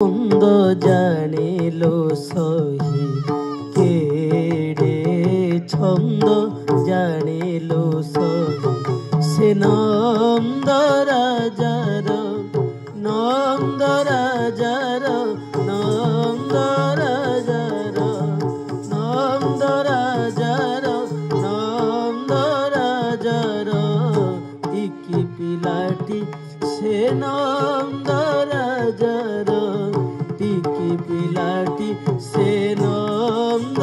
ছন্দ জানিলো সহি কেড়ে ছন্দ জানিলো সহি সে নন্দ রাজার নন্দ রাজার নন্দ রাজার নন্দ রাজার নন্দ রাজার ইকি পিলাটি সে নন্দ রাজার টিকি পিলাটি সে নন্দ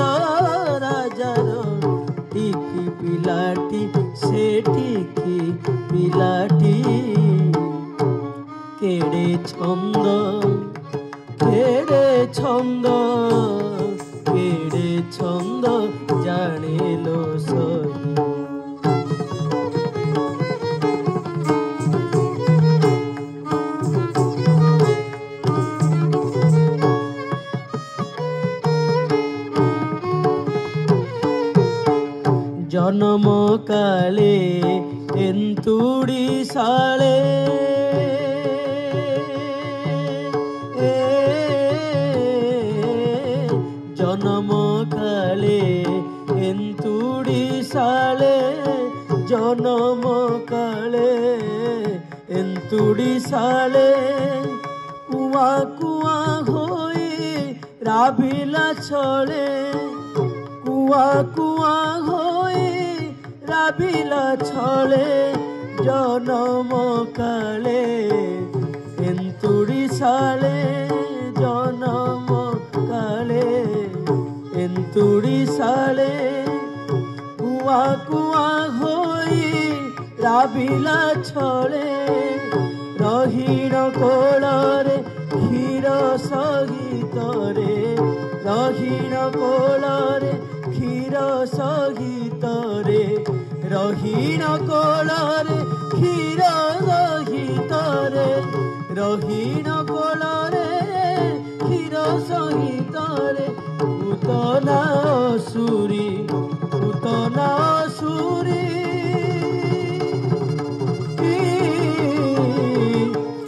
রাজার টিকি পিলাটি সে টিকি পিলাটি কেড়ে ছন্দ কেড়ে ছন্দ কেড়ে ছন্দ জানিলো সহি জনম কালে এন্তুড়ি সালে জনম কালে এন্তুড়ি সালে জনম কালে এন্তুড়ি সালে কুয়া কুয়া হয়ে রাভিলা ছলে কুয়া কুয়া হয়ে রাভিলা ছলে জনম কালে এন্তুড়ি সালে জনম কালে এন্তুড়ি সালে কুয়া কুয়া হয়ে রাভিলা ছলে রহিণ কোଳରେ ক্ষীর সহিତରେ রহিণ কোଳରେ ক্ষীর সহিତରେ রহিণ কোଳରେ ক্ষীর সহিତରେ রহিণ কোଳରେ ক্ষীর সহিତରେ পুতনা অসুরি পুতনা অসুরি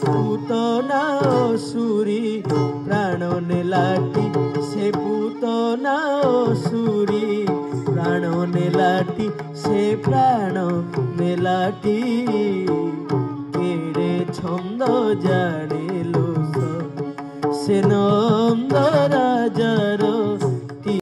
পুতনা অসুরি প্রাণ নেলাটি সে পুতনা অসুরি প্রাণ নেলাটি সে প্রাণ নেলাটি কেড়ে ছন্দ জানিলো সে নন্দ রাজার